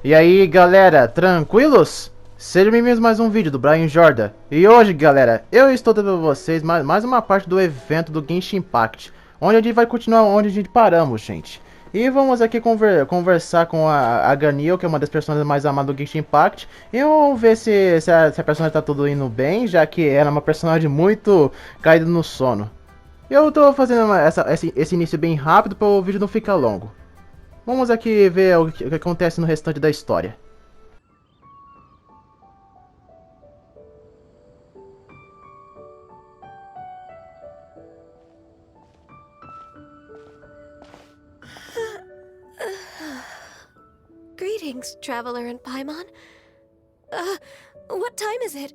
E aí galera, tranquilos? Sejam bem-vindos a mais um vídeo do Brian Jordan. E hoje galera, eu estou trazendo para vocês mais uma parte do evento do Genshin Impact, onde a gente vai continuar onde a gente paramos, gente. E vamos aqui conversar com a Ganil, que é uma das personagens mais amadas do Genshin Impact. E vamos ver se a personagem tá tudo indo bem, já que ela é uma personagem muito caída no sono. Eu tô fazendo esse início bem rápido para o vídeo não ficar longo. Vamos aqui ver o que acontece no restante da história. Greetings, Traveler and Paimon. What time is it?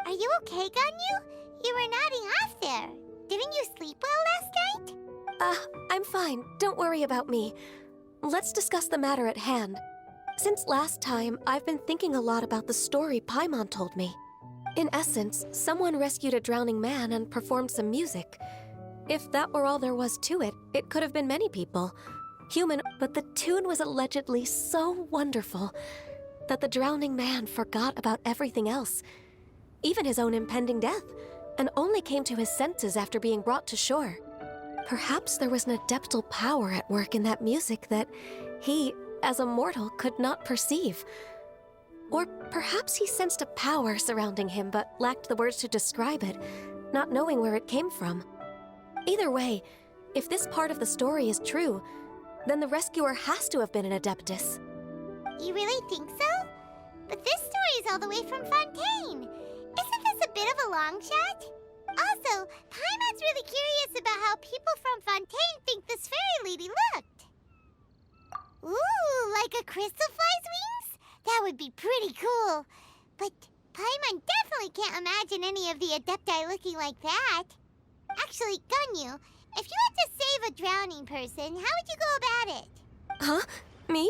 Are you okay, Ganyu? You were nodding off there. Didn't you sleep well last night? I'm fine. Don't worry about me. Let's discuss the matter at hand. Since last time, I've been thinking a lot about the story Paimon told me. In essence, someone rescued a drowning man and performed some music. If that were all there was to it, it could have been many people. Human, but the tune was allegedly so wonderful that the drowning man forgot about everything else, even his own impending death, and only came to his senses after being brought to shore. Perhaps there was an adeptal power at work in that music that he, as a mortal, could not perceive. Or perhaps he sensed a power surrounding him but lacked the words to describe it, not knowing where it came from. Either way, if this part of the story is true, then the rescuer has to have been an adeptus. You really think so? But this story is all the way from Fontaine. Isn't this a bit of a long shot? Also, Paimon's really curious about how people from Fontaine think this fairy lady looked. Ooh, like a crystal fly's wings? That would be pretty cool. But Paimon definitely can't imagine any of the adepti looking like that. Actually, Ganyu, if you had to save a drowning person, how would you go about it? Huh? Me?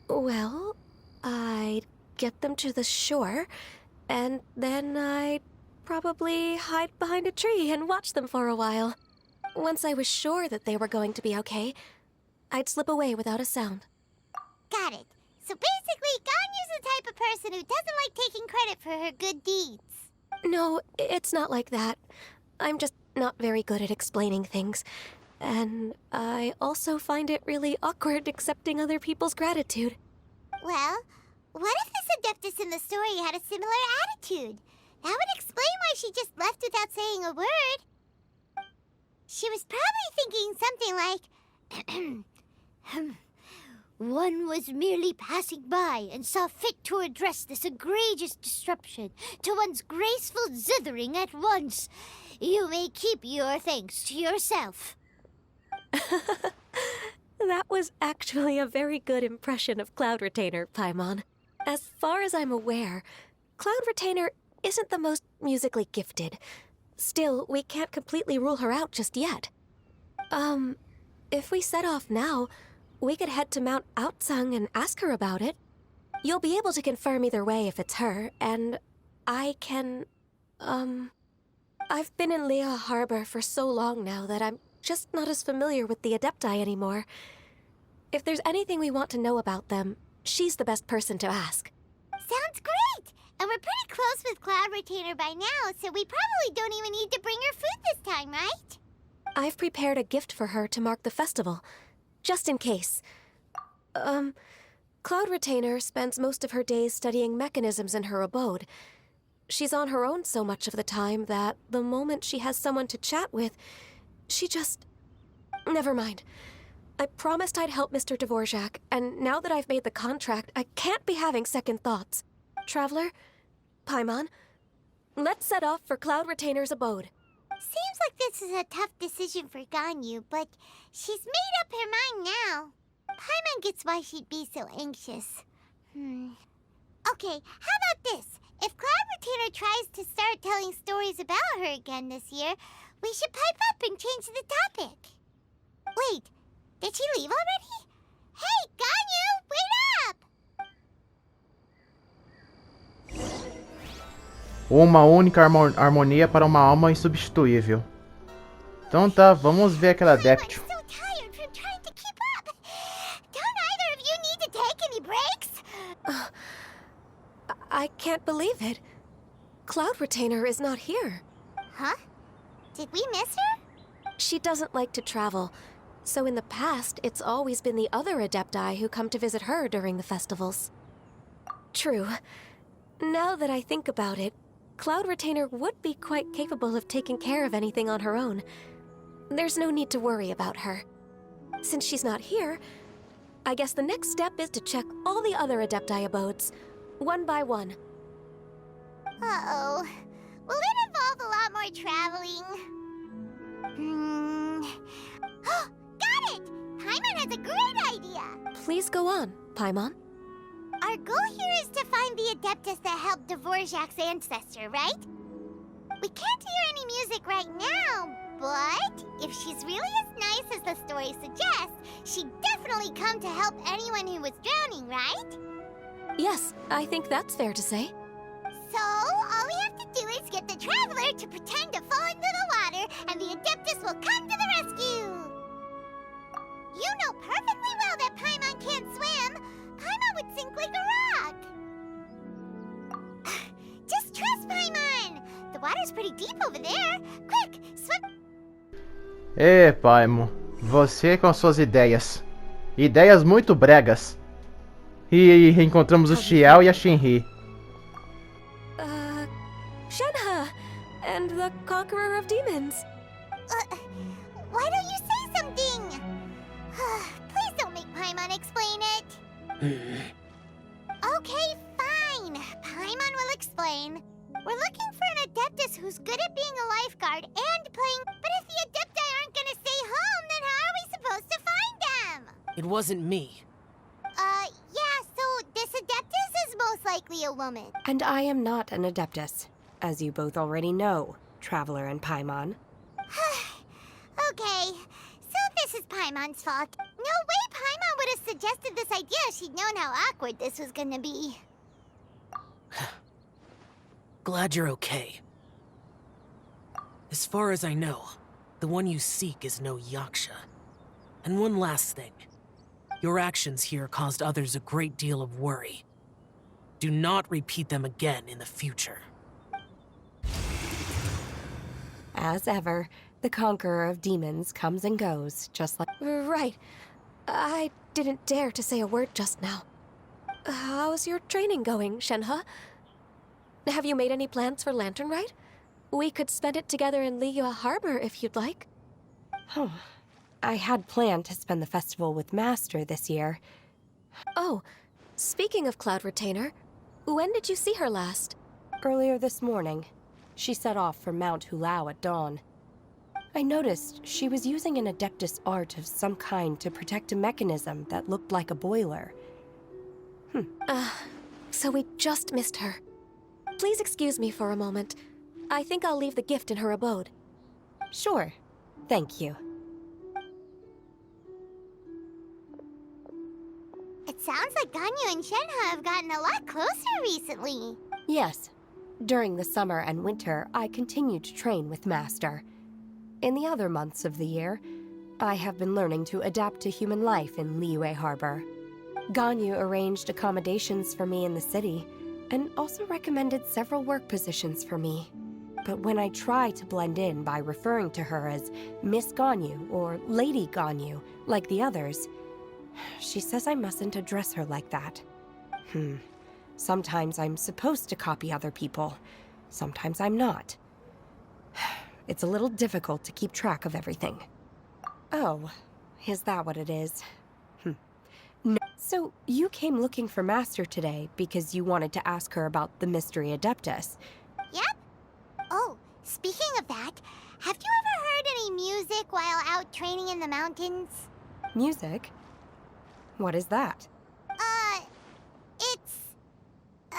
Well, I'd get them to the shore, and then I'd probably hide behind a tree and watch them for a while. Once I was sure that they were going to be okay, I'd slip away without a sound. Got it. So basically, Ganyu's the type of person who doesn't like taking credit for her good deeds. No, it's not like that. I'm just not very good at explaining things. And I also find it really awkward accepting other people's gratitude. Well, what if this adeptus in the story had a similar attitude? That would explain why she just left without saying a word. She was probably thinking something like, One was merely passing by and saw fit to address this egregious disruption to one's graceful zithering at once. You may keep your thanks to yourself. That was actually a very good impression of Cloud Retainer, Paimon. As far as I'm aware, Cloud Retainer isn't the most musically gifted. Still, we can't completely rule her out just yet. If we set off now, we could head to Mount Outsung and ask her about it. You'll be able to confirm either way if it's her, and I can, I've been in Lea Harbor for so long now that I'm just not as familiar with the Adepti anymore. If there's anything we want to know about them, she's the best person to ask. Sounds great! And we're pretty close with Cloud Retainer by now, so we probably don't even need to bring her food this time, right? I've prepared a gift for her to mark the festival, just in case. Cloud Retainer spends most of her days studying mechanisms in her abode. She's on her own so much of the time that the moment she has someone to chat with, she just... Never mind. I promised I'd help Mr. Dvorak, and now that I've made the contract, I can't be having second thoughts. Traveler, Paimon, let's set off for Cloud Retainer's abode. Seems like this is a tough decision for Ganyu, but she's made up her mind now. Paimon gets why she'd be so anxious. Okay, how about this? If Cloud Retainer tries to start telling stories about her again this year, we should pipe up and change the topic. Wait, did she leave already? Hey, Ganyu, wait up! Uma única harmonia para uma alma insubstituível. Então tá, vamos ver aquela adepto. I'm so tired from trying to keep up. Don't I can't believe it. Cloud Retainer is not here. Huh? Did we miss her? She doesn't like to travel, so in the past, it's always been the other Adepti who come to visit her during the festivals. True. Now that I think about it, Cloud Retainer would be quite capable of taking care of anything on her own. There's no need to worry about her. Since she's not here, I guess the next step is to check all the other Adepti abodes, one by one. Uh-oh. Will it involve a lot more traveling? Got it! Paimon has a great idea! Please go on, Paimon. Our goal here is to find the Adeptus that helped Dvorak's ancestor, right? We can't hear any music right now, but if she's really as nice as the story suggests, she'd definitely come to help anyone who was drowning, right? Yes, I think that's fair to say. So, all we have to do is get the Traveler to pretend to fall into the water, and the Adeptus will come to the rescue! You know perfectly well that Paimon can't swim! Paimon would sink like a rock! Just trust Paimon! The water's pretty deep over there! Quick, swim! Paimon, você com suas ideias. Ideias muito bregas. E reencontramos o Xiao e a Shinri. Shenhe! And the Conqueror of Demons. Why don't you say something? Please don't make Paimon explain it. Okay, fine. Paimon will explain. We're looking for an Adeptus who's good at being a lifeguard and playing... But if the Adepti aren't gonna stay home, then how are we supposed to find them? It wasn't me. Yeah, so this Adeptus is most likely a woman. And I am not an Adeptus, as you both already know, Traveler and Paimon. Okay, so this is Paimon's fault. No way Paimon would have suggested this idea if she'd known how awkward this was gonna be. Glad you're okay. As far as I know, the one you seek is no Yaksha. And one last thing. Your actions here caused others a great deal of worry. Do not repeat them again in the future. As ever, the Conqueror of Demons comes and goes, just like... Right. I didn't dare to say a word just now. How's your training going, Shenhe? Have you made any plans for Lantern Rite? We could spend it together in Liyue Harbor if you'd like. Oh, I had planned to spend the festival with Master this year. Oh, speaking of Cloud Retainer, when did you see her last? Earlier this morning, she set off for Mount Hulao at dawn. I noticed she was using an Adeptus art of some kind to protect a mechanism that looked like a boiler. So we just missed her. Please excuse me for a moment. I think I'll leave the gift in her abode. Sure. Thank you. It sounds like Ganyu and Shenhe have gotten a lot closer recently. Yes. During the summer and winter, I continued to train with Master. In the other months of the year, I have been learning to adapt to human life in Liyue Harbor. Ganyu arranged accommodations for me in the city, and also recommended several work positions for me. But when I try to blend in by referring to her as Miss Ganyu or Lady Ganyu, like the others, she says I mustn't address her like that. Sometimes I'm supposed to copy other people. Sometimes I'm not. It's a little difficult to keep track of everything. Oh, is that what it is? No. So you came looking for Master today because you wanted to ask her about the Mystery Adeptus. Yep. Oh, speaking of that, have you ever heard any music while out training in the mountains? Music? What is that? It's... a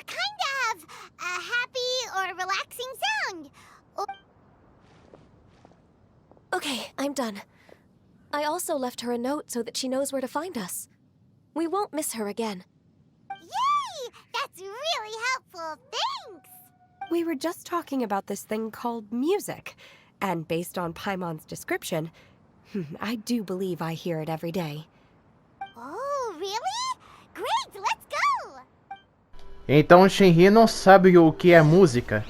kind of a happy or relaxing sound. Oh, Okay, I'm done. I also left her a note so that she knows where to find us. We won't miss her again. yay! That's really helpful, thanks! We were just talking about this thing called music, and based on Paimon's description, I do believe I hear it every day. Oh, really? Great, let's go! Então o Shenhe não sabe o que é música.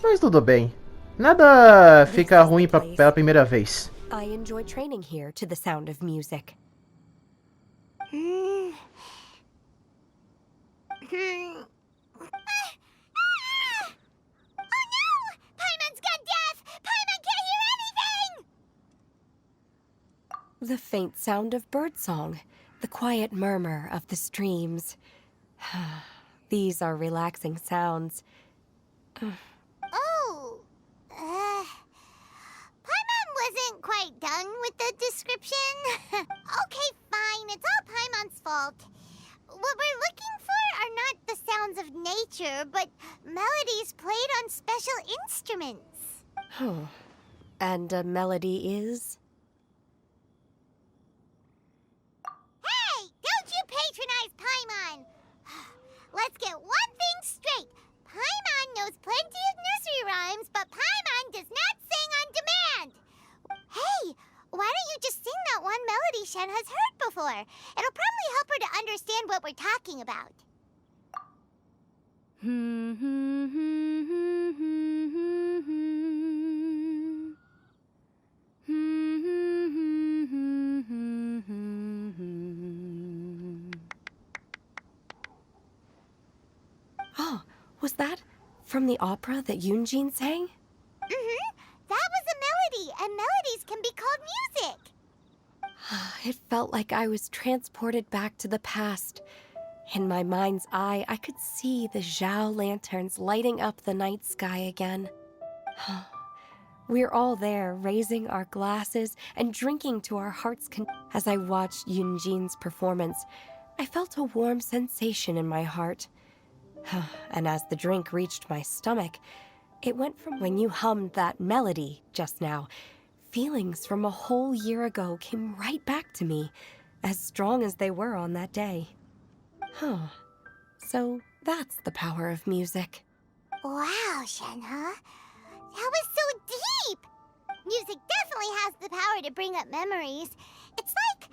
Mas tudo bem. Nada fica ruim pela primeira vez. I enjoy training here to the sound of music. Oh no! Paimon's gone deaf! Paimon can't hear anything! The faint sound of birdsong, the quiet murmur of the streams. These are relaxing sounds. Oh. Paimon wasn't quite done with the description. Okay, fine. It's all Paimon's fault. What we're looking for are not the sounds of nature, but melodies played on special instruments. And a melody is? Hey! Don't you patronize Paimon! Let's get one thing straight. Paimon knows plenty of nursery rhymes, but Paimon does not sing on demand. Hey, why don't you just sing that one melody Shen has heard before? It'll probably help her to understand what we're talking about. Oh, was that from the opera that Yunjin sang? That was a melody, and melodies can be called music. It felt like I was transported back to the past. In my mind's eye, I could see the Zhao lanterns lighting up the night sky again. We're all there, raising our glasses and drinking to our heart's content. As I watched Yunjin's performance, I felt a warm sensation in my heart. And as the drink reached my stomach, it went from when you hummed that melody just now. Feelings from a whole year ago came right back to me, as strong as they were on that day. So that's the power of music. Wow, Shenhe. That was so deep! Music definitely has the power to bring up memories. It's like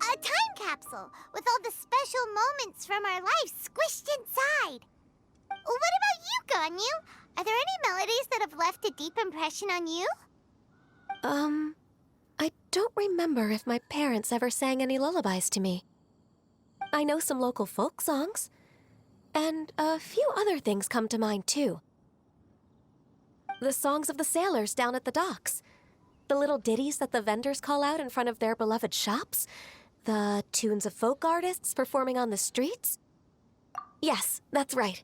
a time capsule with all the special moments from our lives squished inside. What about you, Ganyu? Are there any melodies that have left a deep impression on you? I don't remember if my parents ever sang any lullabies to me. I know some local folk songs, and a few other things come to mind, too. The songs of the sailors down at the docks, the little ditties that the vendors call out in front of their beloved shops, the tunes of folk artists performing on the streets. Yes, that's right.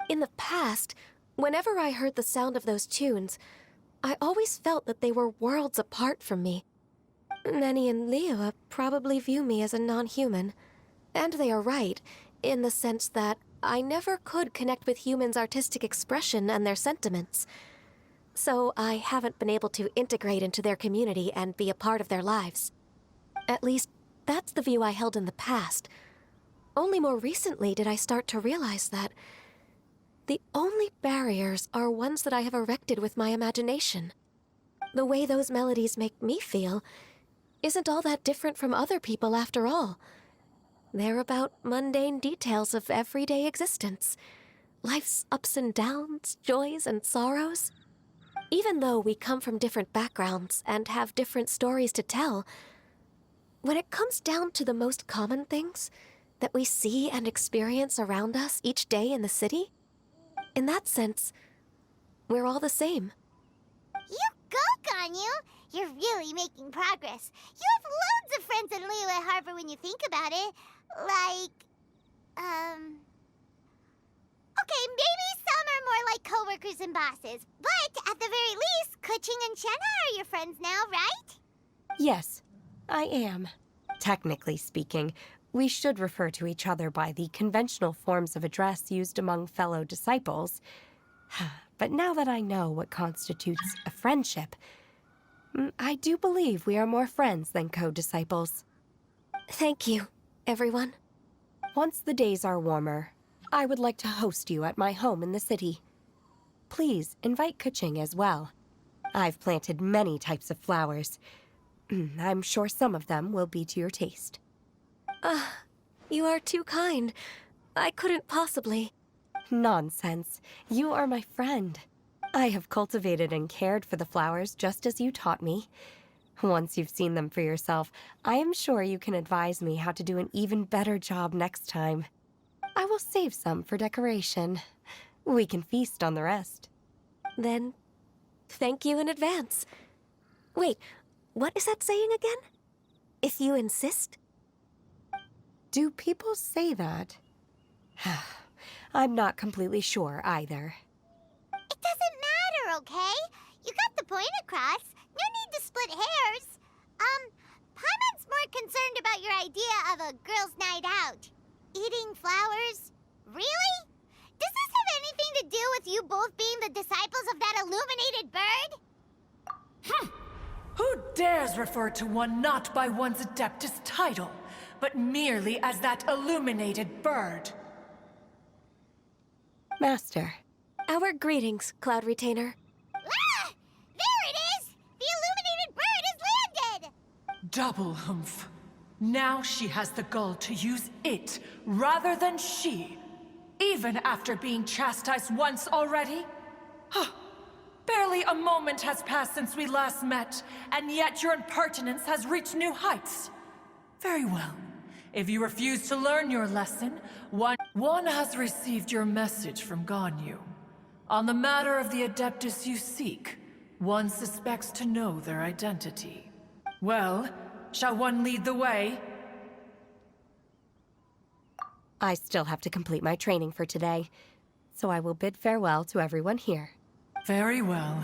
In the past, whenever I heard the sound of those tunes, I always felt that they were worlds apart from me. Nenny and Liyue probably view me as a non-human. And they are right, in the sense that I never could connect with humans' artistic expression and their sentiments. So I haven't been able to integrate into their community and be a part of their lives. At least, that's the view I held in the past. Only more recently did I start to realize that the only barriers are ones that I have erected with my imagination. The way those melodies make me feel isn't all that different from other people after all. They're about mundane details of everyday existence. Life's ups and downs, joys and sorrows. Even though we come from different backgrounds and have different stories to tell, when it comes down to the most common things that we see and experience around us each day in the city, in that sense, we're all the same. You go, Ganyu! You're really making progress. You have loads of friends in Liyue Harbor when you think about it. Okay, maybe some are more like coworkers and bosses. But at the very least, Keqing and Shenhe are your friends now, right? Yes, I am. Technically speaking, we should refer to each other by the conventional forms of address used among fellow disciples. But now that I know what constitutes a friendship, I do believe we are more friends than co-disciples. Thank you, everyone. Once the days are warmer, I would like to host you at my home in the city. Please invite Keqing as well. I've planted many types of flowers. I'm sure some of them will be to your taste. You are too kind. I couldn't possibly. Nonsense. You are my friend. I have cultivated and cared for the flowers just as you taught me. Once you've seen them for yourself, I am sure you can advise me how to do an even better job next time. I will save some for decoration. We can feast on the rest. Then, thank you in advance. Wait, what is that saying again? If you insist? Do people say that? I'm not completely sure either. It doesn't matter, okay? You got the point across. No need to split hairs. Paimon's more concerned about your idea of a girls' night out. Eating flowers? Really? Does this have anything to do with you both being the disciples of that illuminated bird? Who dares refer to one not by one's Adeptus title, but merely as that illuminated bird? Master. Our greetings, Cloud Retainer. Ah! There it is! The illuminated bird has landed! Double humph. Now she has the gall to use it rather than she. Even after being chastised once already? Barely a moment has passed since we last met, and yet your impertinence has reached new heights. Very well. If you refuse to learn your lesson, one has received your message from Ganyu. On the matter of the Adeptus you seek, one suspects to know their identity. Well, shall one lead the way? I still have to complete my training for today, so I will bid farewell to everyone here. Very well.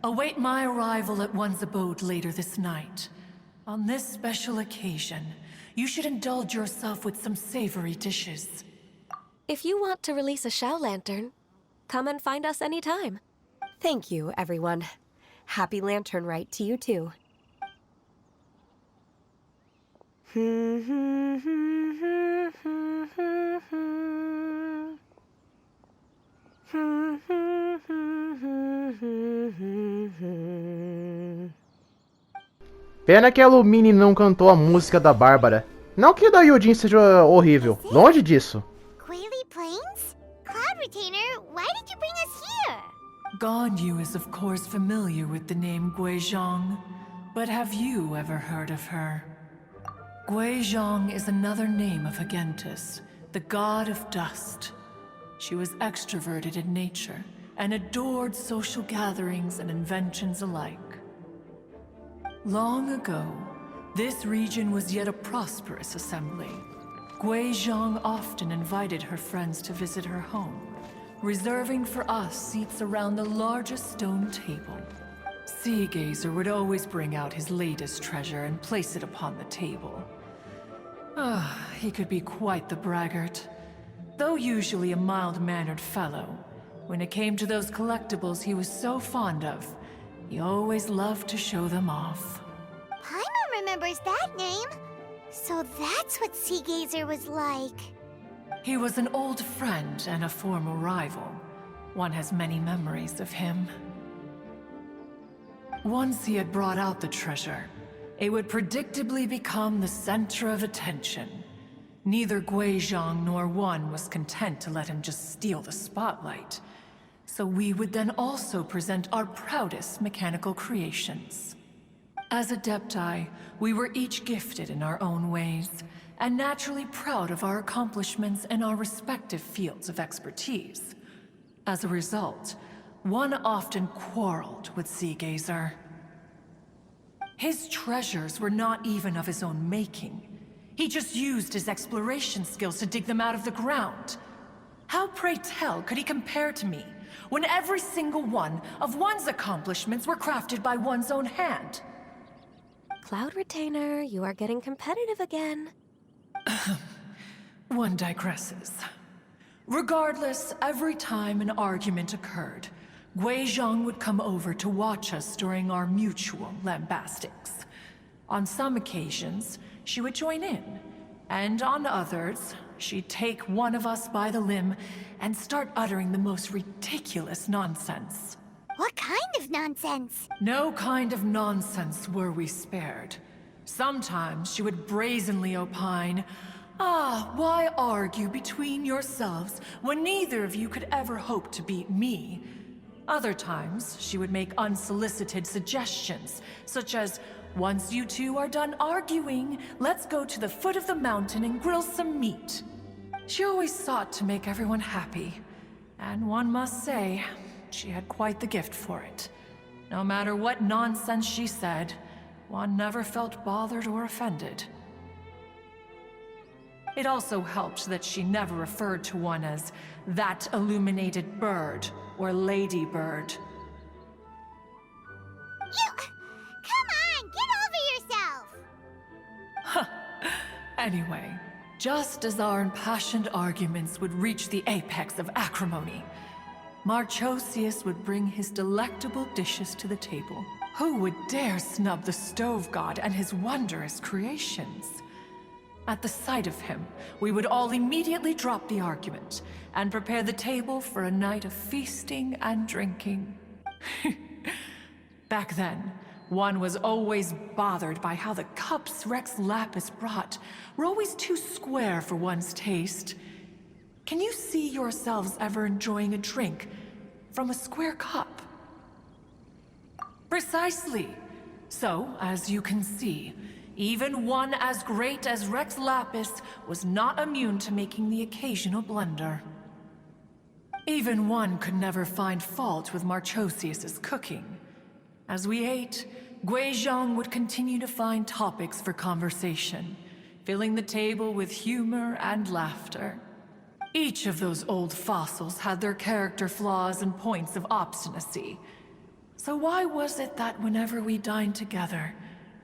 Await my arrival at one's abode later this night. On this special occasion, you should indulge yourself with some savory dishes. If you want to release a Shao Lantern, come and find us anytime. Thank you, everyone. Happy Lantern Rite to you too. Pena que a Lumine não cantou a música da Bárbara. Não que a da Yujin seja horrível, longe disso. Quaily Plains? Cloud Retainer, why did you bring us here? Ganyu is of course familiar with the name Guizhong, but have you ever heard of her? Guizhong is another name of Agentis, the god of dust. She was extroverted in nature and adored social gatherings and inventions alike. Long ago, this region was yet a prosperous assembly. Guizhong often invited her friends to visit her home, reserving for us seats around the largest stone table. Sea Gazer would always bring out his latest treasure and place it upon the table. He could be quite the braggart. Though usually a mild-mannered fellow, when it came to those collectibles he was so fond of, he always loved to show them off. Paimon remembers that name. So that's what Sea Gazer was like. He was an old friend and a former rival. One has many memories of him. Once he had brought out the treasure, it would predictably become the center of attention. Neither Guizhong nor one was content to let him just steal the spotlight. So we would then also present our proudest mechanical creations. As Adepti, we were each gifted in our own ways, and naturally proud of our accomplishments in our respective fields of expertise. As a result, one often quarreled with Sea Gazer. His treasures were not even of his own making. He just used his exploration skills to dig them out of the ground. How, pray tell, could he compare to me, when every single one of one's accomplishments were crafted by one's own hand? Cloud Retainer, you are getting competitive again. One digresses. Regardless, every time an argument occurred, Guizhong would come over to watch us during our mutual lambastics. On some occasions, she would join in, and on others, she'd take one of us by the limb and start uttering the most ridiculous nonsense. What kind of nonsense? No kind of nonsense were we spared. Sometimes she would brazenly opine, Ah, why argue between yourselves when neither of you could ever hope to beat me? Other times, she would make unsolicited suggestions, such as, once you two are done arguing, let's go to the foot of the mountain and grill some meat. She always sought to make everyone happy, and one must say, she had quite the gift for it. No matter what nonsense she said, one never felt bothered or offended. It also helped that she never referred to one as that illuminated bird or ladybird. Come on, get over yourself! Anyway, just as our impassioned arguments would reach the apex of acrimony, Marchosius would bring his delectable dishes to the table. Who would dare snub the stove god and his wondrous creations? At the sight of him, we would all immediately drop the argument and prepare the table for a night of feasting and drinking. Back then, one was always bothered by how the cups Rex Lapis brought were always too square for one's taste. Can you see yourselves ever enjoying a drink from a square cup? Precisely. So, as you can see, even one as great as Rex Lapis was not immune to making the occasional blunder. Even one could never find fault with Marchosius's cooking. As we ate, Guizhong would continue to find topics for conversation, filling the table with humor and laughter. Each of those old fossils had their character flaws and points of obstinacy. So why was it that whenever we dined together,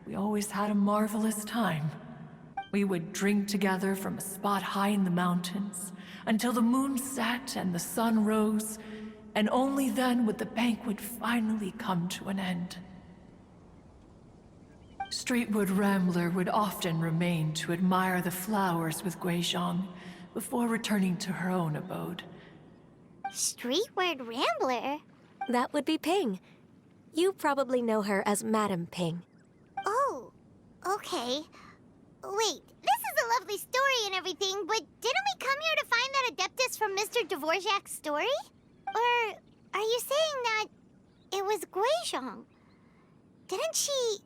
we always had a marvelous time? We would drink together from a spot high in the mountains until the moon set and the sun rose, and only then would the banquet finally come to an end. Streetwood Rambler would often remain to admire the flowers with Guizhong before returning to her own abode. Streetward Rambler? That would be Ping. You probably know her as Madam Ping. Oh, okay. Wait, this is a lovely story and everything, but didn't we come here to find that Adeptus from Mr. Dvorak's story? Or are you saying that it was Guizhong? Didn't she,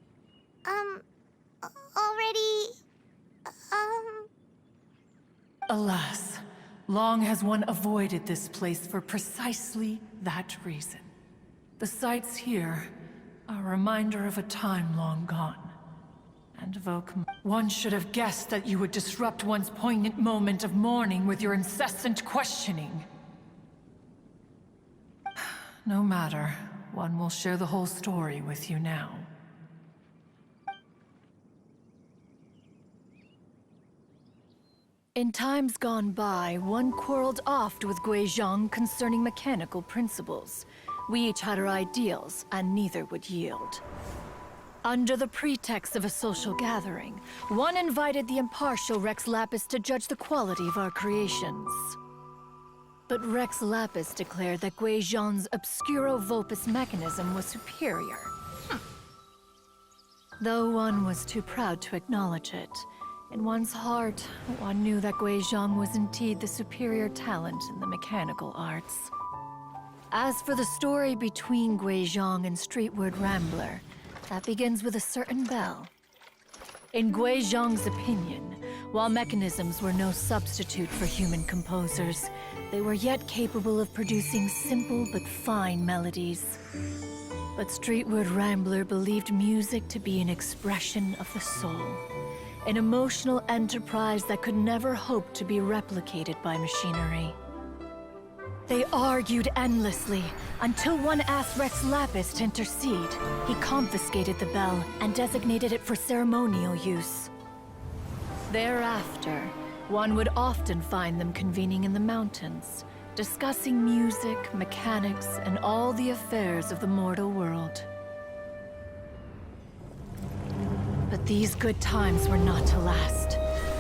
already, Alas, long has one avoided this place for precisely that reason. The sights here are a reminder of a time long gone, and evoke... One should have guessed that you would disrupt one's poignant moment of mourning with your incessant questioning. No matter, one will share the whole story with you now. In times gone by, one quarreled oft with Guizhong concerning mechanical principles. We each had our ideals, and neither would yield. Under the pretext of a social gathering, one invited the impartial Rex Lapis to judge the quality of our creations. But Rex Lapis declared that Guizhong's Obscuro Vulpus mechanism was superior. Though one was too proud to acknowledge it, in one's heart, one knew that Guizhong was indeed the superior talent in the mechanical arts. As for the story between Guizhong and Streetward Rambler, that begins with a certain bell. In Guizhong's opinion, while mechanisms were no substitute for human composers, they were yet capable of producing simple but fine melodies. But Streetward Rambler believed music to be an expression of the soul, an emotional enterprise that could never hope to be replicated by machinery. They argued endlessly, until one asked Rex Lapis to intercede. He confiscated the bell and designated it for ceremonial use. Thereafter, one would often find them convening in the mountains, discussing music, mechanics, and all the affairs of the mortal world. But these good times were not to last.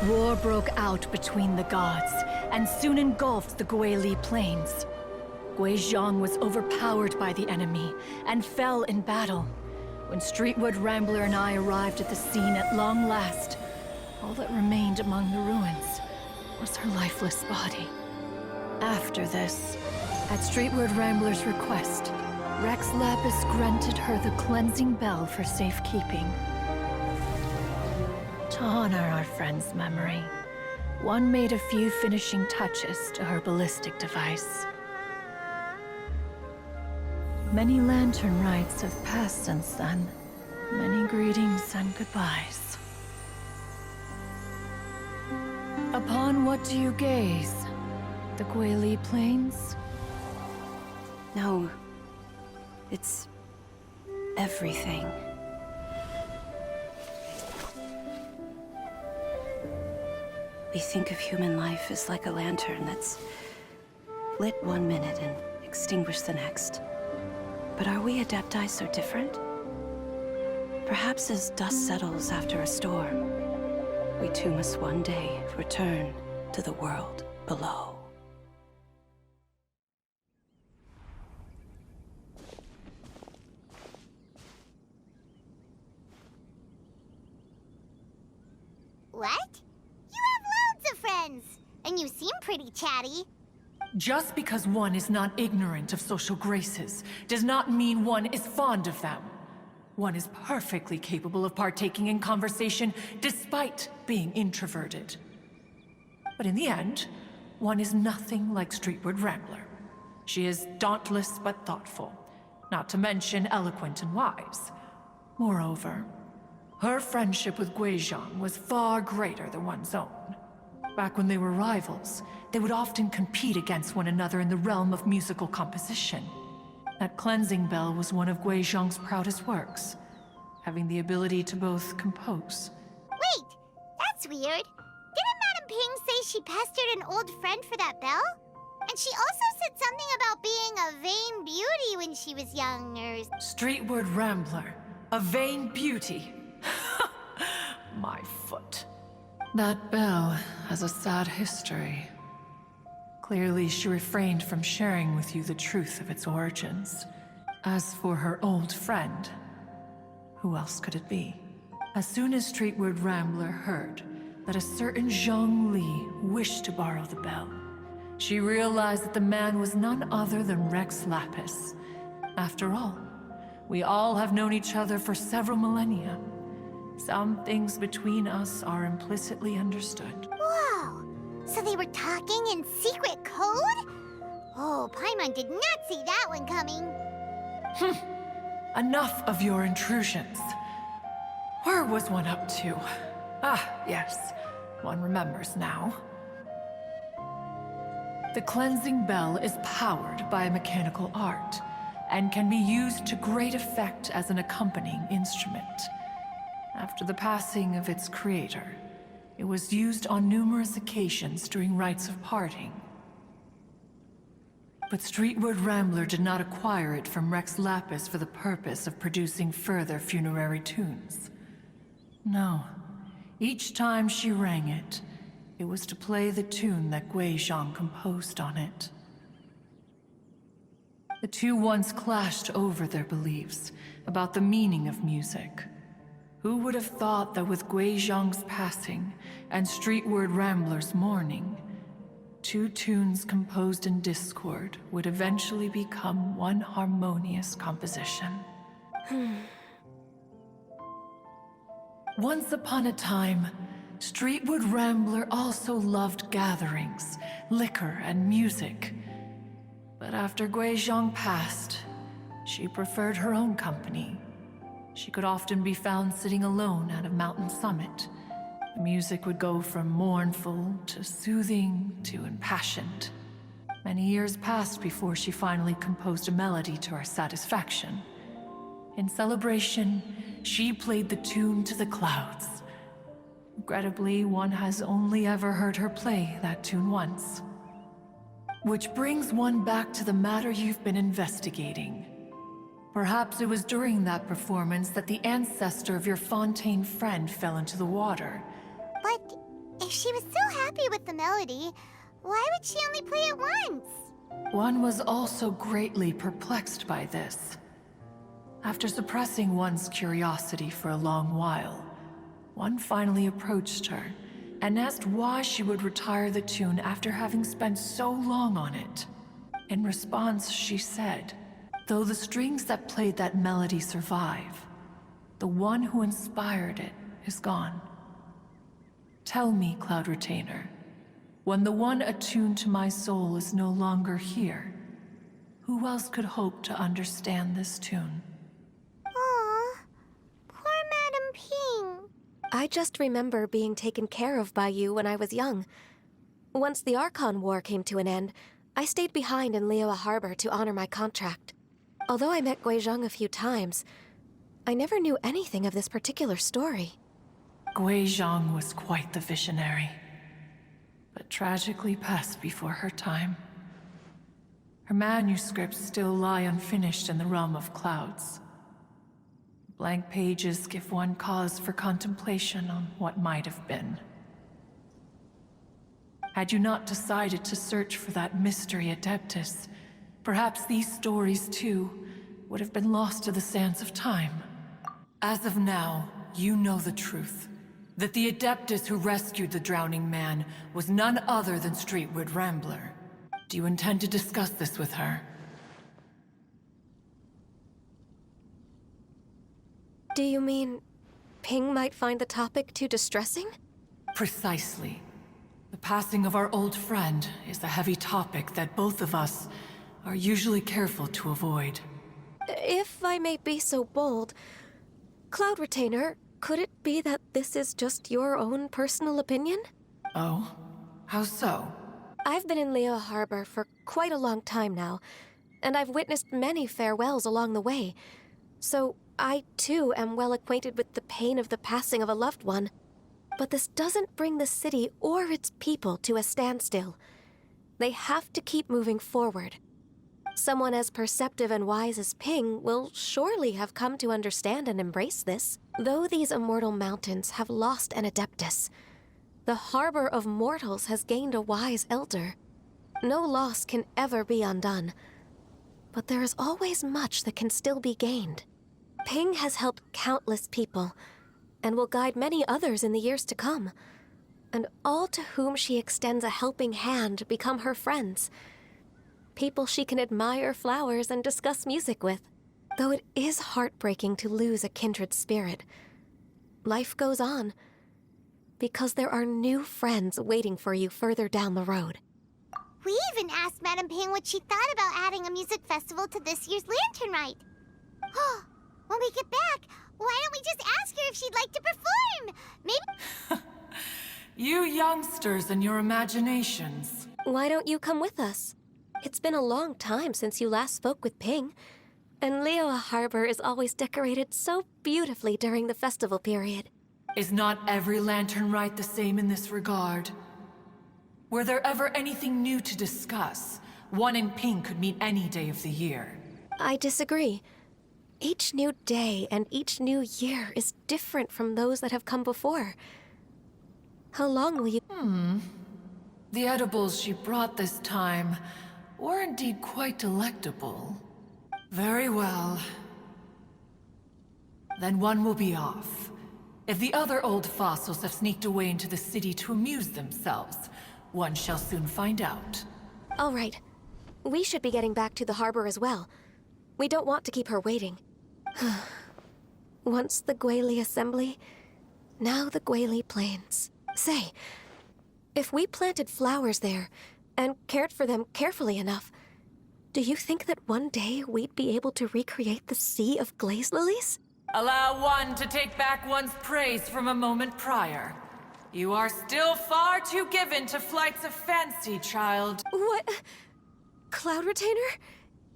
War broke out between the gods, and soon engulfed the Guili plains. Guizhong was overpowered by the enemy, and fell in battle. When Streetwood Rambler and I arrived at the scene at long last, all that remained among the ruins was her lifeless body. After this, at Streetward Rambler's request, Rex Lapis granted her the cleansing bell for safekeeping. To honor our friend's memory, one made a few finishing touches to her ballistic device. Many lantern rites have passed since then. Many greetings and goodbyes. Upon what do you gaze? The Guili Plains? No. It's everything. We think of human life as like a lantern that's lit one minute and extinguished the next. But are we Adepti so different? Perhaps as dust settles after a storm, we too must one day return to the world below. What? You have loads of friends, and you seem pretty chatty. Just because one is not ignorant of social graces does not mean one is fond of them. One is perfectly capable of partaking in conversation despite being introverted. But in the end, one is nothing like Streetward Rambler. She is dauntless but thoughtful, not to mention eloquent and wise. Moreover, her friendship with Guizhong was far greater than one's own. Back when they were rivals, they would often compete against one another in the realm of musical composition. That cleansing bell was one of Guizhong's proudest works, having the ability to both compose. Wait, that's weird. Didn't Madame Ping say she pestered an old friend for that bell? And she also said something about being a vain beauty when she was young, or... Streetward Rambler, a vain beauty. My foot. That bell has a sad history. Clearly, she refrained from sharing with you the truth of its origins. As for her old friend, who else could it be? As soon as Streetward Rambler heard that a certain Zhang Li wished to borrow the bell, she realized that the man was none other than Rex Lapis. After all, we all have known each other for several millennia. Some things between us are implicitly understood. Whoa! So they were talking in secret code? Oh, Paimon did not see that one coming. Enough of your intrusions. Where was one up to? Ah, yes. One remembers now. The cleansing bell is powered by a mechanical art, and can be used to great effect as an accompanying instrument. After the passing of its creator, it was used on numerous occasions during rites of parting. But Streetward Rambler did not acquire it from Rex Lapis for the purpose of producing further funerary tunes. No. Each time she rang it, it was to play the tune that Guizhong composed on it. The two once clashed over their beliefs about the meaning of music. Who would have thought that with Guizhong's passing and Streetward Rambler's mourning, two tunes composed in discord would eventually become one harmonious composition? Once upon a time, Streetward Rambler also loved gatherings, liquor, and music. But after Guizhong passed, she preferred her own company. She could often be found sitting alone at a mountain summit. The music would go from mournful to soothing to impassioned. Many years passed before she finally composed a melody to her satisfaction. In celebration, she played the tune to the clouds. Regrettably, one has only ever heard her play that tune once. Which brings one back to the matter you've been investigating. Perhaps it was during that performance that the ancestor of your Fontaine friend fell into the water. But if she was so happy with the melody, why would she only play it once? One was also greatly perplexed by this. After suppressing one's curiosity for a long while, one finally approached her and asked why she would retire the tune after having spent so long on it. In response, she said, "Though the strings that played that melody survive, the one who inspired it is gone. Tell me, Cloud Retainer, when the one attuned to my soul is no longer here, who else could hope to understand this tune?" Aw, poor Madam Ping. I just remember being taken care of by you when I was young. Once the Archon War came to an end, I stayed behind in Liyue Harbor to honor my contract. Although I met Guizhong a few times, I never knew anything of this particular story. Guizhong was quite the visionary, but tragically passed before her time. Her manuscripts still lie unfinished in the realm of clouds. Blank pages give one cause for contemplation on what might have been. Had you not decided to search for that mystery Adeptus, perhaps these stories, too, would have been lost to the sands of time. As of now, you know the truth. That the Adeptus who rescued the drowning man was none other than Streetwood Rambler. Do you intend to discuss this with her? Do you mean Ping might find the topic too distressing? Precisely. The passing of our old friend is a heavy topic that both of us are usually careful to avoid. If I may be so bold, Cloud Retainer, could it be that this is just your own personal opinion? Oh? How so? I've been in Liyue Harbor for quite a long time now, and I've witnessed many farewells along the way, so I too am well acquainted with the pain of the passing of a loved one. But this doesn't bring the city or its people to a standstill. They have to keep moving forward. Someone as perceptive and wise as Ping will surely have come to understand and embrace this. Though these immortal mountains have lost an Adeptus, the harbor of mortals has gained a wise elder. No loss can ever be undone, but there is always much that can still be gained. Ping has helped countless people, and will guide many others in the years to come. And all to whom she extends a helping hand become her friends. People she can admire flowers and discuss music with. Though it is heartbreaking to lose a kindred spirit, life goes on, because there are new friends waiting for you further down the road. We even asked Madam Ping what she thought about adding a music festival to this year's Lantern Rite. When we get back, why don't we just ask her if she'd like to perform? Maybe... You youngsters and your imaginations. Why don't you come with us? It's been a long time since you last spoke with Ping, and Liyue Harbor is always decorated so beautifully during the festival period. Is not every Lantern Rite the same in this regard? Were there ever anything new to discuss? One in Ping could meet any day of the year. I disagree. Each new day and each new year is different from those that have come before. How long will you... The edibles she brought this time were indeed quite delectable. Very well. Then one will be off. If the other old fossils have sneaked away into the city to amuse themselves, one shall soon find out. All right. We should be getting back to the harbor as well. We don't want to keep her waiting. Once the Guili Assembly, now the Guili Plains. Say, if we planted flowers there and cared for them carefully enough, do you think that one day we'd be able to recreate the sea of glaze lilies? Allow one to take back one's praise from a moment prior. You are still far too given to flights of fancy, child. What? Cloud Retainer?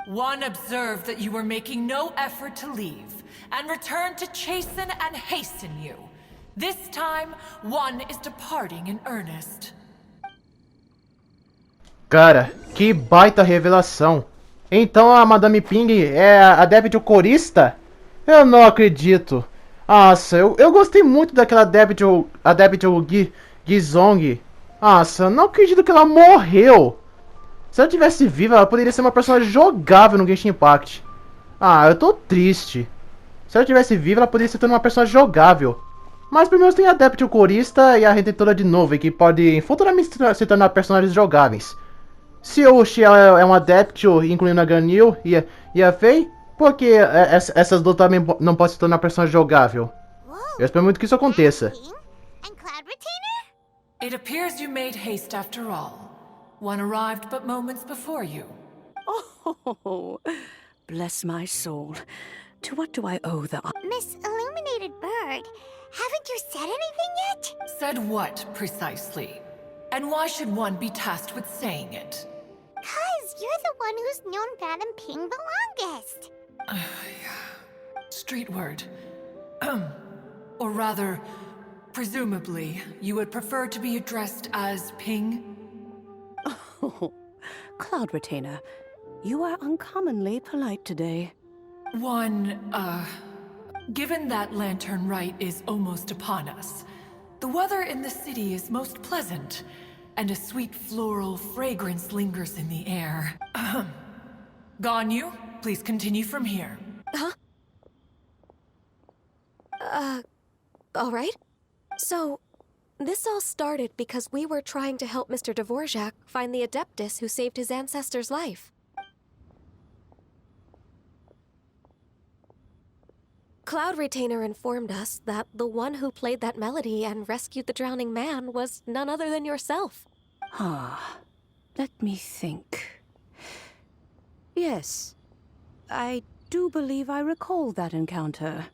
One observed that you were making no effort to leave, and returned to chasten and hasten you. This time, one is departing in earnest. Cara, que baita revelação. Então a Madame Ping é a Adepto corista? Eu não acredito. Nossa, eu gostei muito daquela Adepto Gizong. Nossa, eu não acredito que ela morreu. Se ela tivesse viva, ela poderia ser uma personagem jogável no Genshin Impact. Ah, eu tô triste. Se ela tivesse viva, ela poderia ser uma personagem jogável. Mas primeiro tem a Adepte o Corista e a Redentora de Nuvem, que podem futuramente se tornar personagens jogáveis. Se o Xi é um Adeptio, incluindo a Ganil e a Fei, por que essas duas também não podem se tornar personagem jogável? Eu espero muito que isso aconteça. Ping and Cloud Retainer? It appears you made haste after all. One arrived but moments before you. Oh, bless my soul. To what do I owe the... Miss Illuminated Bird, haven't you said anything yet? Said what, precisely? And why should one be tasked with saying it? 'Cause you're the one who's known Madam Ping the longest. Street word. Or rather, presumably, you would prefer to be addressed as Ping? Oh, Cloud Retainer, you are uncommonly polite today. Given that Lantern Rite is almost upon us, the weather in the city is most pleasant, and a sweet floral fragrance lingers in the air. Ganyu, please continue from here. Alright. So, this all started because we were trying to help Mr. Dvorak find the Adeptus who saved his ancestor's life. Cloud Retainer informed us that the one who played that melody and rescued the drowning man was none other than yourself. Let me think. Yes, I do believe I recall that encounter.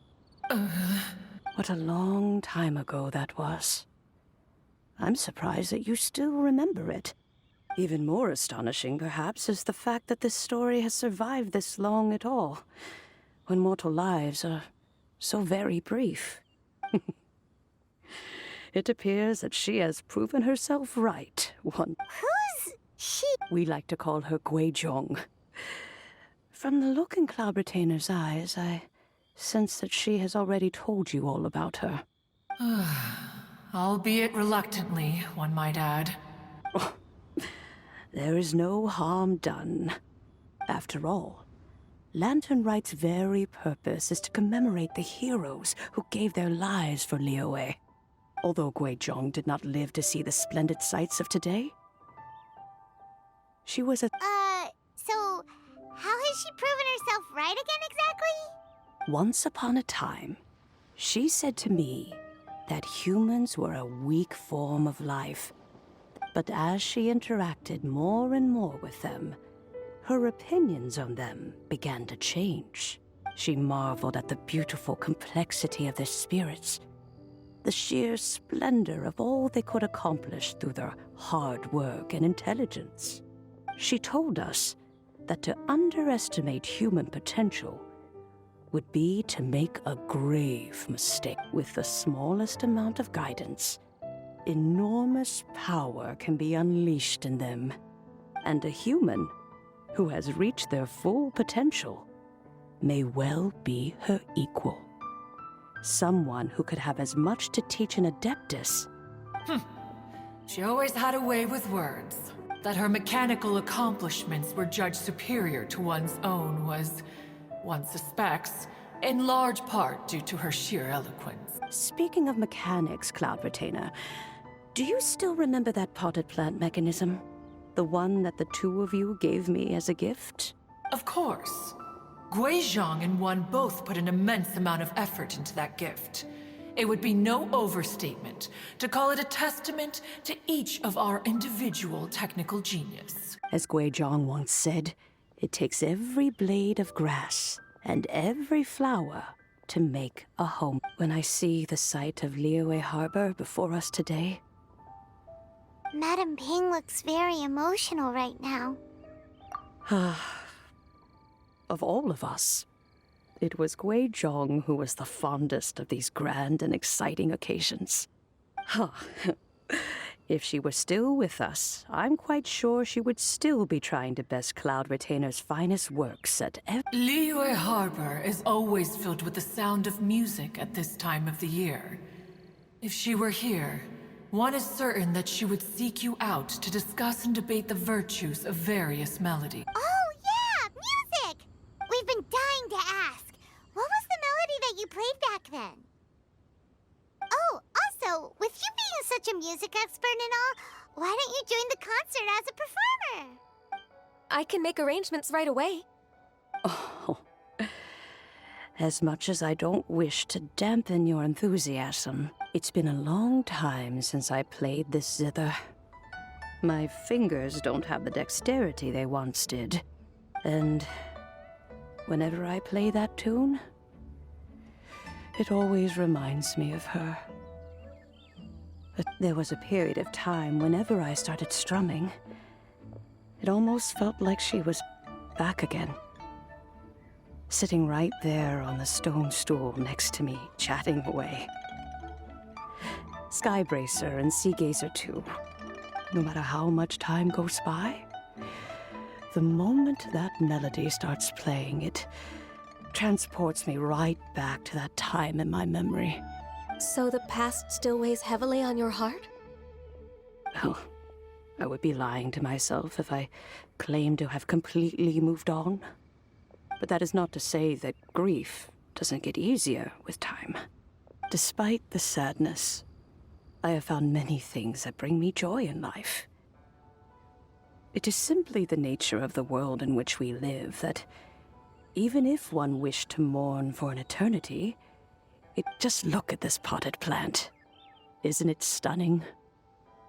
What a long time ago that was. I'm surprised that you still remember it. Even more astonishing, perhaps, is the fact that this story has survived this long at all, when mortal lives are so very brief. It appears that she has proven herself right once. Who's she? We like to call her Guizhong. From the look in Cloud Retainer's eyes, I sense that she has already told you all about her. Albeit reluctantly, one might add. There is no harm done. After all, Lantern Rite's very purpose is to commemorate the heroes who gave their lives for Liyue. Although Guizhong did not live to see the splendid sights of today, she was a... So how has she proven herself right again exactly? Once upon a time, she said to me that humans were a weak form of life. But as she interacted more and more with them, her opinions on them began to change. She marveled at the beautiful complexity of their spirits, the sheer splendor of all they could accomplish through their hard work and intelligence. She told us that to underestimate human potential would be to make a grave mistake. With the smallest amount of guidance, enormous power can be unleashed in them. And a human who has reached their full potential may well be her equal. Someone who could have as much to teach an Adeptus. She always had a way with words. That her mechanical accomplishments were judged superior to one's own was, one suspects, in large part due to her sheer eloquence. Speaking of mechanics, Cloud Retainer, do you still remember that potted plant mechanism? The one that the two of you gave me as a gift? Of course. Guizhong and one both put an immense amount of effort into that gift. It would be no overstatement to call it a testament to each of our individual technical genius. As Guizhong once said, it takes every blade of grass and every flower to make a home. When I see the sight of Liyue Harbor before us today, Madam Ping looks very emotional right now. of all of us, it was Guizhong who was the fondest of these grand and exciting occasions. If she were still with us, I'm quite sure she would still be trying to best Cloud Retainer's finest works at Liyue Harbor is always filled with the sound of music at this time of the year. If she were here, one is certain that she would seek you out to discuss and debate the virtues of various melodies. Oh yeah, music! We've been dying to ask. What was the melody that you played back then? Oh, such a music expert and all, why don't you join the concert as a performer? I can make arrangements right away. Oh, as much as I don't wish to dampen your enthusiasm, it's been a long time since I played this zither. My fingers don't have the dexterity they once did. And whenever I play that tune, it always reminds me of her. But there was a period of time whenever I started strumming, it almost felt like she was back again. Sitting right there on the stone stool next to me, chatting away. Skybracer and Seagazer too. No matter how much time goes by, the moment that melody starts playing, it transports me right back to that time in my memory. So the past still weighs heavily on your heart? Well, I would be lying to myself if I claimed to have completely moved on. But that is not to say that grief doesn't get easier with time. Despite the sadness, I have found many things that bring me joy in life. It is simply the nature of the world in which we live that even if one wished to mourn for an eternity, just look at this potted plant. Isn't it stunning?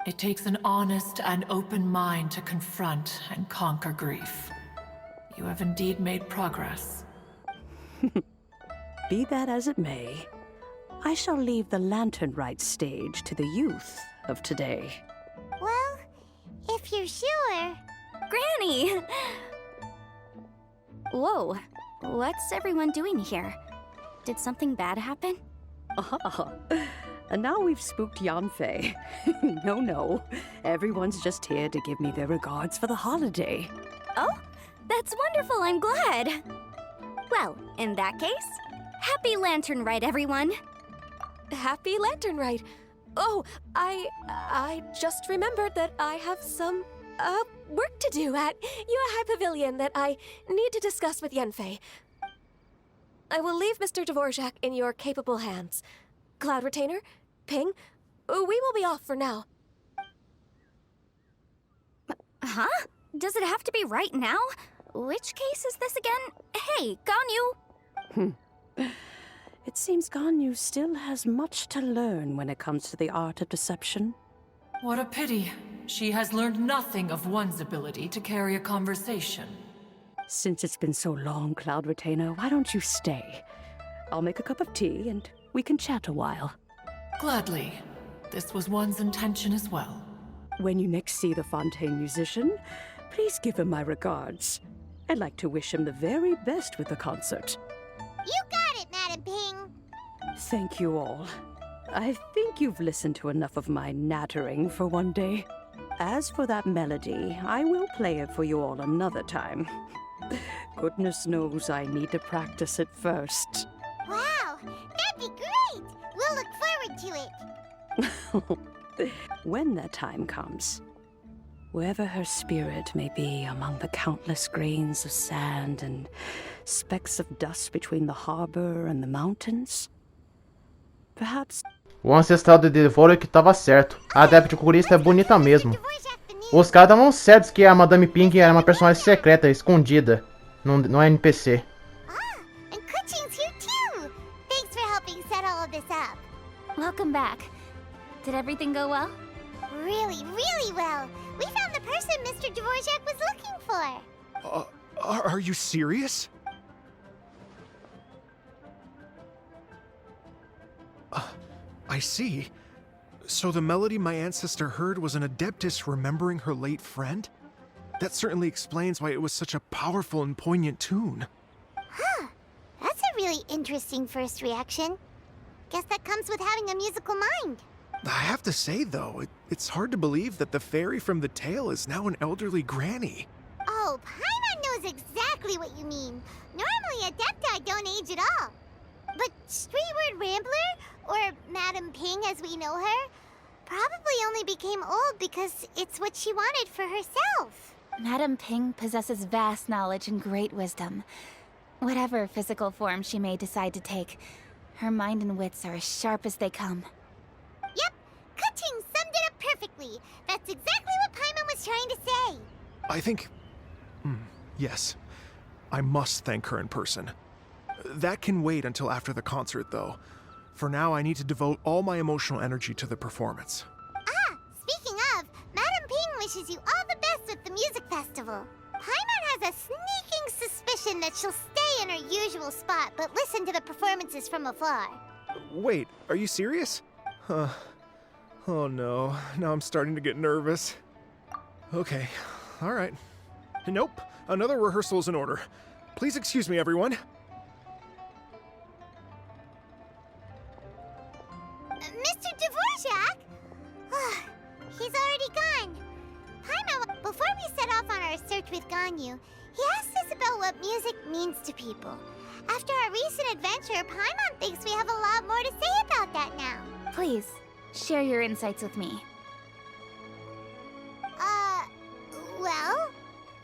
It takes an honest and open mind to confront and conquer grief. You have indeed made progress. Be that as it may, I shall leave the lantern rite stage to the youth of today. Well, if you're sure. Granny! Whoa, what's everyone doing here? Did something bad happen? Ah, and now we've spooked Yanfei. No, everyone's just here to give me their regards for the holiday. Oh, that's wonderful, I'm glad. Well, in that case, happy Lantern Rite, everyone. Happy Lantern Rite. Oh, I just remembered that I have some, work to do at Yuehai Pavilion that I need to discuss with Yanfei. I will leave Mr. Dvorak in your capable hands. Cloud Retainer, Ping, we will be off for now. Huh? Does it have to be right now? Which case is this again? Hey, Ganyu! It seems Ganyu still has much to learn when it comes to the art of deception. What a pity. She has learned nothing of one's ability to carry a conversation. Since it's been so long, Cloud Retainer, why don't you stay? I'll make a cup of tea and we can chat a while. Gladly. This was one's intention as well. When you next see the Fontaine musician, please give him my regards. I'd like to wish him the very best with the concert. You got it, Madam Ping. Thank you all. I think you've listened to enough of my nattering for one day. As for that melody, I will play it for you all another time. Goodness knows I need to practice it first. Wow, that'd be great. We'll look forward to it. When that time comes, wherever her spirit may be among the countless grains of sand and specks of dust between the harbor and the mountains, perhaps... O ancestral de Dvorak estava certo. A adepta culturista é bonita mesmo. Os caras estavam certos que a Madame Ping era uma personagem secreta, escondida. No NPC. Ah, and Kuching's here too. Thanks for helping set all of this up. Welcome back. Did everything go well? Really, really well. We found the person Mr. Dvorak was looking for. Are you serious? I see. So the melody my ancestor heard was an adeptus remembering her late friend? That certainly explains why it was such a powerful and poignant tune. Huh. That's a really interesting first reaction. Guess that comes with having a musical mind. I have to say, though, it's hard to believe that the fairy from the tale is now an elderly granny. Oh, Paimon knows exactly what you mean. Normally, Adepti don't age at all. But Streetward Rambler, or Madame Ping as we know her, probably only became old because it's what she wanted for herself. Madame Ping possesses vast knowledge and great wisdom. Whatever physical form she may decide to take, her mind and wits are as sharp as they come. Yep, Kuching summed party. That's exactly what Paimon was trying to say. I think... yes. I must thank her in person. That can wait until after the concert, though. For now, I need to devote all my emotional energy to the performance. Ah, speaking of, Madame Ping wishes you all the best with the music festival. Paimon has a sneaking suspicion that she'll stay in her usual spot, but listen to the performances from afar. Wait, are you serious? Oh no, now I'm starting to get nervous. Okay, alright. Nope, another rehearsal is in order. Please excuse me, everyone. Mr. Dvorak? He's already gone. Paimon, before we set off on our search with Ganyu, he asked us about what music means to people. After our recent adventure, Paimon thinks we have a lot more to say about that now. Please, share your insights with me. Well,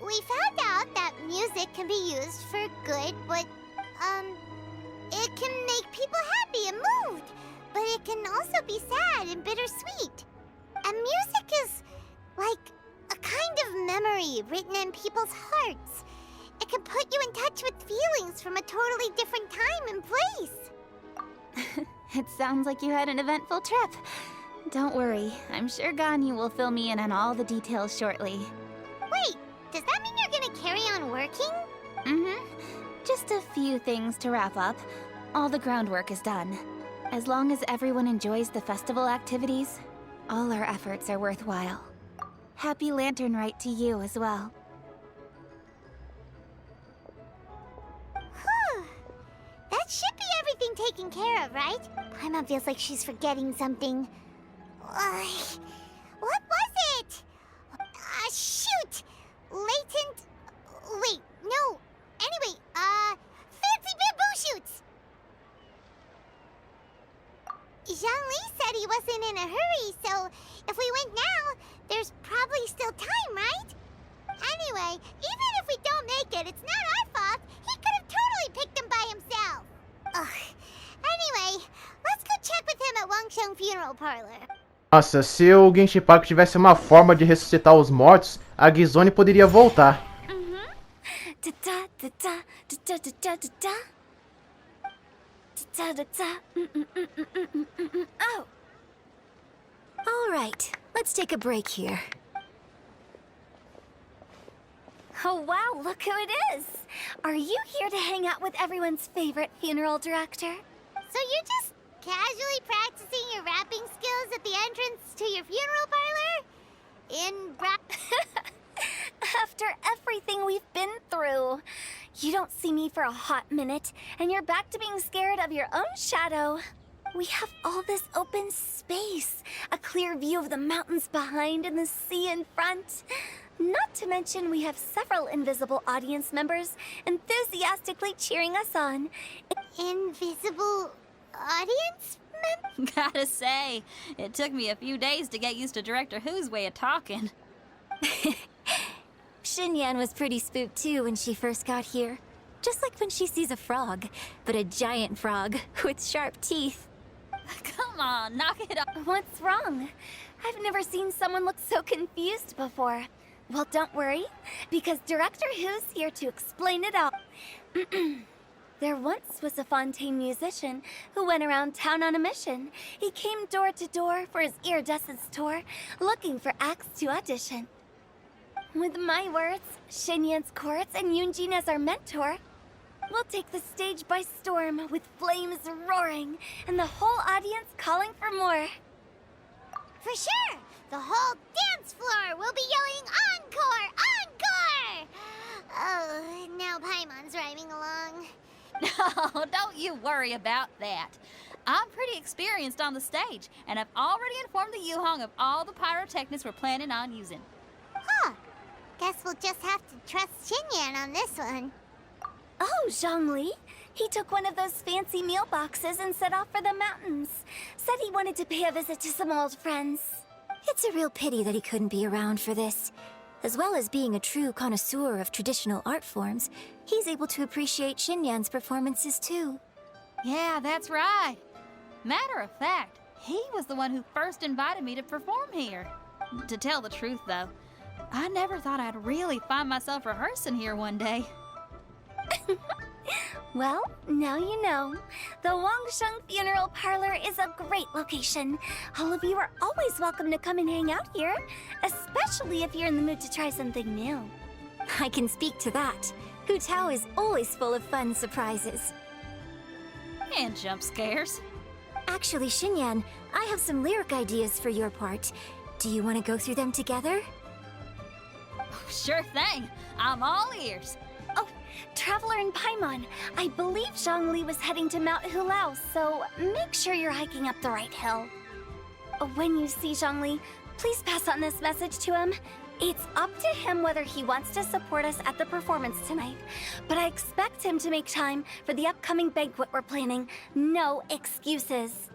we found out that music can be used for good, but, it can make people happy and moved. But it can also be sad and bittersweet. And music is like a kind of memory written in people's hearts. It can put you in touch with feelings from a totally different time and place. It sounds like you had an eventful trip. Don't worry, I'm sure Ganyu will fill me in on all the details shortly. Wait, does that mean you're gonna carry on working? Mm-hmm. Just a few things to wrap up. All the groundwork is done. As long as everyone enjoys the festival activities, all our efforts are worthwhile. Happy Lantern Rite to you as well. That should be everything taken care of, right? Paimon feels like she's forgetting something. What was it? Shoot! Latent... Wait, no. Anyway, fancy bamboo shoots! Zhangli said he wasn't in a hurry, so if we went now, there's probably still time, right? Anyway, even if we don't make it, it's not our fault. He could have totally picked them by himself. Anyway, let's go check with him at Wangsheng Funeral Parlor. Nossa, se o Genshin Impact tivesse uma forma de ressuscitar os mortos, a Gizone poderia voltar. Oh. All right, let's take a break here. Oh wow, look who it is! Are you here to hang out with everyone's favorite funeral director? So you're just casually practicing your rapping skills at the entrance to your funeral parlor? After everything we've been through. You don't see me for a hot minute, and you're back to being scared of your own shadow. We have all this open space, a clear view of the mountains behind and the sea in front. Not to mention we have several invisible audience members enthusiastically cheering us on. Invisible audience members? Gotta say, it took me a few days to get used to Director Who's way of talking. Xinyan was pretty spooked too when she first got here. Just like when she sees a frog, but a giant frog with sharp teeth. Come on, knock it off. What's wrong? I've never seen someone look so confused before. Well, don't worry, because Director Who's here to explain it all. There once was a Fontaine musician who went around town on a mission. He came door to door for his iridescence tour, looking for acts to audition. With my words, Xinyan's chorus, and Yunjin as our mentor, we'll take the stage by storm with flames roaring and the whole audience calling for more. For sure! The whole dance floor will be yelling encore! Encore! Oh, now Paimon's rhyming along. No, don't you worry about that. I'm pretty experienced on the stage, and I've already informed the Yuhong of all the pyrotechnics we're planning on using. Huh. Guess we'll just have to trust Xinyan on this one. Oh, Zhongli. He took one of those fancy meal boxes and set off for the mountains. Said he wanted to pay a visit to some old friends. It's a real pity that he couldn't be around for this. As well as being a true connoisseur of traditional art forms, he's able to appreciate Xinyan's performances too. Yeah, that's right. Matter of fact, he was the one who first invited me to perform here. To tell the truth, though, I never thought I'd really find myself rehearsing here one day. Well, now you know. The Wangsheng Funeral Parlor is a great location. All of you are always welcome to come and hang out here, especially if you're in the mood to try something new. I can speak to that. Hu Tao is always full of fun surprises. And jump scares. Actually, Xinyan, I have some lyric ideas for your part. Do you want to go through them together? Sure thing. I'm all ears. Oh, Traveler in Paimon. I believe Zhongli was heading to Mount Hulao, so make sure you're hiking up the right hill. When you see Zhongli, please pass on this message to him. It's up to him whether he wants to support us at the performance tonight, but I expect him to make time for the upcoming banquet we're planning. No excuses.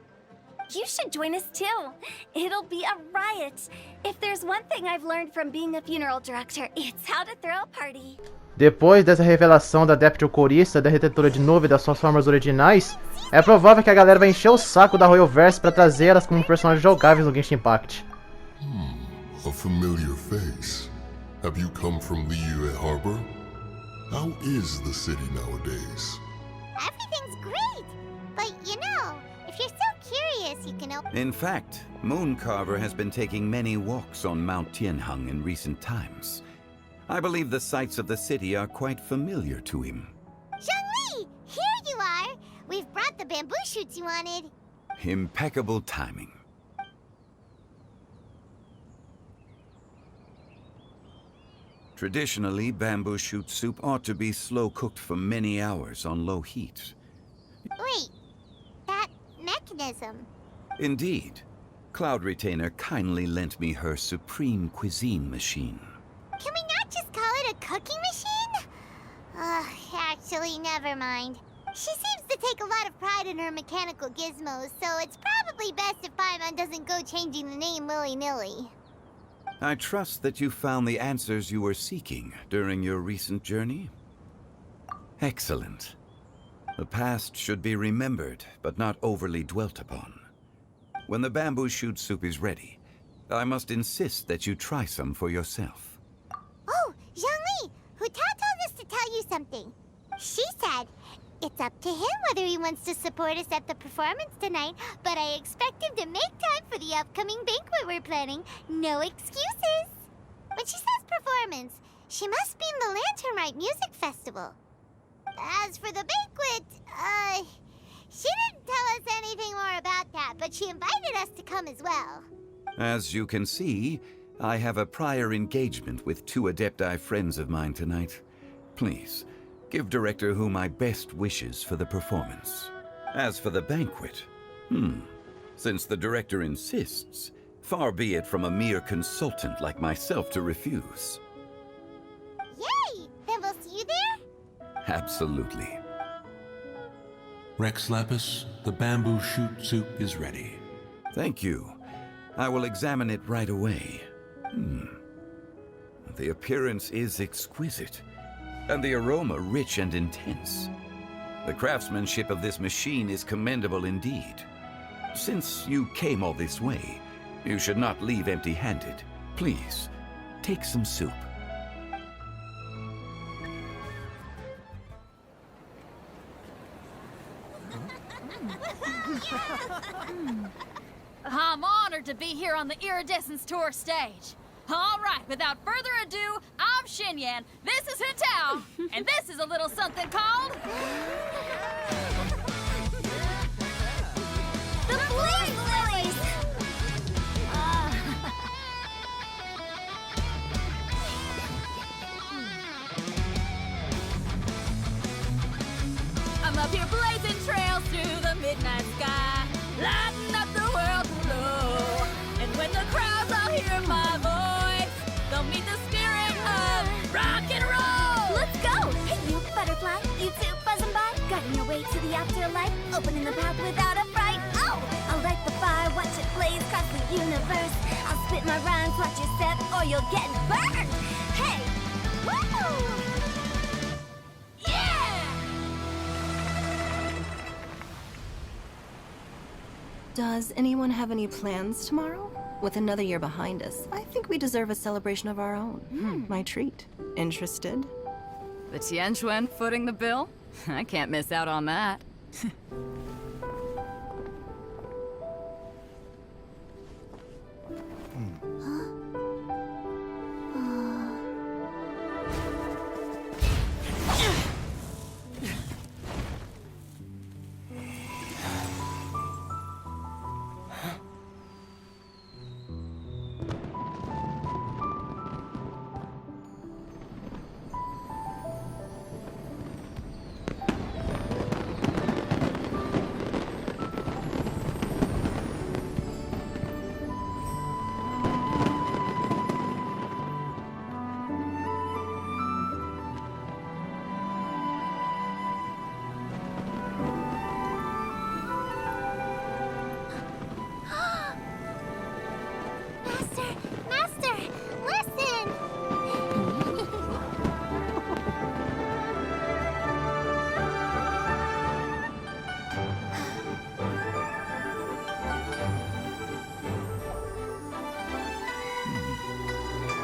You should join us too. It'll be a riot. If there's one thing I've learned from being a funeral director, it's how to throw a party. Depois dessa revelação da Adeptio Corista, da retentora de novo e das suas formas originais, é provável que a galera vai encher o saco da Royal Verse para trazer elas como personagens jogáveis no Genshin Impact. A familiar face. Have you come from Liyue Harbor? How is the city nowadays? Everything's great! But you know, if you're so curious, you can open... In fact, Mooncarver has been taking many walks on Mount Tianheng in recent times. I believe the sights of the city are quite familiar to him. Zhongli! Here you are! We've brought the bamboo shoots you wanted. Impeccable timing. Traditionally, bamboo shoot soup ought to be slow-cooked for many hours on low heat. Wait, that mechanism... Indeed. Cloud Retainer kindly lent me her supreme cuisine machine. Can we not just call it a cooking machine? Actually, never mind. She seems to take a lot of pride in her mechanical gizmos, so it's probably best if Paimon doesn't go changing the name willy-nilly. I trust that you found the answers you were seeking during your recent journey. Excellent. The past should be remembered, but not overly dwelt upon. When the bamboo shoot soup is ready, I must insist that you try some for yourself. Oh, Zhongli! Hu Tao told us to tell you something. She said, it's up to him whether he wants to support us at the performance tonight, but I expect him to make time for the upcoming banquet we're planning. No excuses! When she says performance, she must mean the Lantern Rite Music Festival. As for the banquet, she didn't tell us anything more about that, but she invited us to come as well. As you can see, I have a prior engagement with 2 Adepti friends of mine tonight. Please, give Director Hu my best wishes for the performance. As for the banquet, since the Director insists, far be it from a mere consultant like myself to refuse. Yay! Then we'll see you there? Absolutely. Rex Lapis, the bamboo shoot soup is ready. Thank you. I will examine it right away. The appearance is exquisite, and the aroma rich and intense. The craftsmanship of this machine is commendable indeed. Since you came all this way, you should not leave empty-handed. Please, take some soup. I'm honored to be here on the Iridescence Tour stage. All right, without further ado, I'm Xinyan, this is Hu Tao, and this is a little something called... The Flame Lilies! I'm up here blazing trails through the midnight sky, lighting up the world below. And when the crowds all hear my voice, they'll meet the spirit of rock and roll. Let's go! Hey, you butterfly, you two buzzing by, guiding your way to the afterlife, opening the path without a fright. Oh, I'll light the fire, watch it blaze across the universe. I'll spit my rhymes, watch your step, or you'll get burned. Hey, woo! Does anyone have any plans tomorrow? With another year behind us, I think we deserve a celebration of our own. My treat. Interested? The Tianquan footing the bill? I can't miss out on that. Master, listen!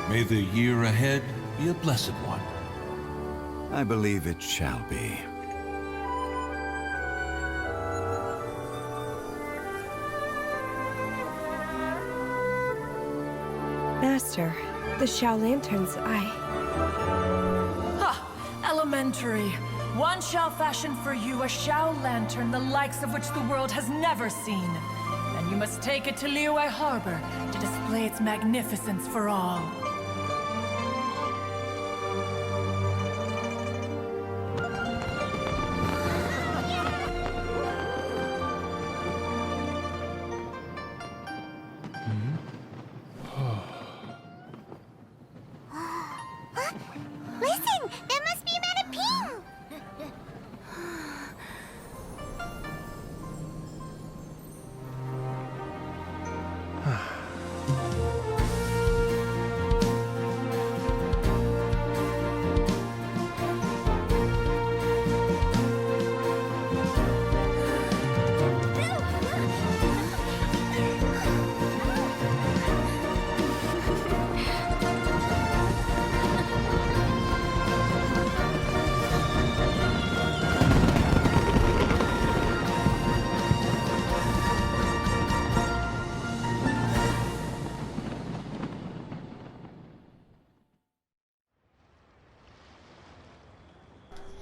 May the year ahead be a blessed one. I believe it shall be. Master, the Xiao Lanterns, Ha! Elementary. One shall fashion for you a Xiao Lantern the likes of which the world has never seen. And you must take it to Liyue Harbor to display its magnificence for all. Listen! That must be Madame Ping!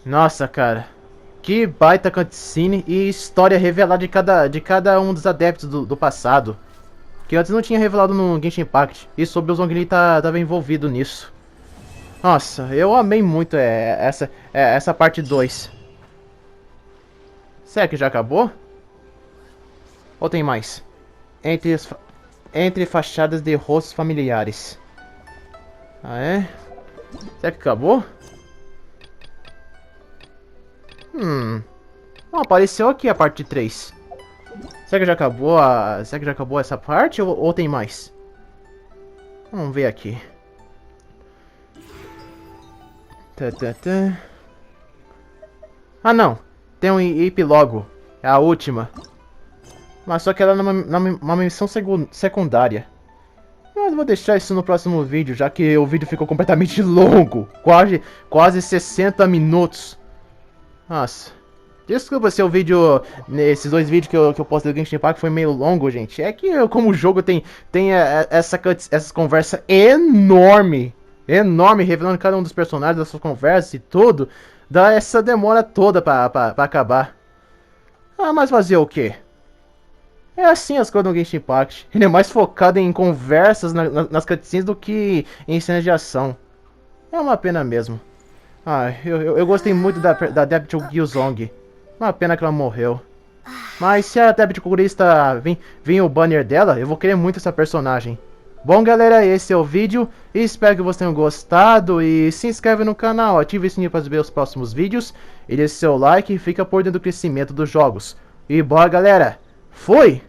Nossa, cara. Que baita cutscene e história revelada de cada um dos adeptos do passado. Que antes não tinha revelado no Genshin Impact. E sobre o Zhongli tava envolvido nisso. Nossa, eu amei muito essa parte 2. Será que já acabou? Ou tem mais? Entre fachadas de rostos familiares. Ah, é? Será que acabou? Não, apareceu aqui a parte 3. Será que já acabou será que já acabou essa parte ou tem mais? Vamos ver aqui. Ah, não. Tem um epílogo. É a última. Mas só que ela é uma missão secundária. Mas vou deixar isso no próximo vídeo, já que o vídeo ficou completamente longo. Quase 60 minutos. Nossa. Desculpa se o vídeo, nesses dois vídeos que eu postei do Genshin Impact foi meio longo, gente. É que como o jogo tem essa conversa enorme, revelando cada um dos personagens, das suas conversas e tudo, dá essa demora toda pra acabar. Ah, mas fazer o quê? É assim as coisas do Genshin Impact. Ele é mais focado em conversas nas cutscenes do que em cenas de ação. É uma pena mesmo. Ah, eu gostei muito da Adepte Gyuzong. Uma pena que ela morreu. Mas se a Adepte Kurista vir o banner dela, eu vou querer muito essa personagem. Bom, galera, esse é o vídeo. Espero que vocês tenham gostado. E se inscreve no canal, ative o sininho para ver os próximos vídeos. E deixe seu like e fica por dentro do crescimento dos jogos. E bora, galera. Fui!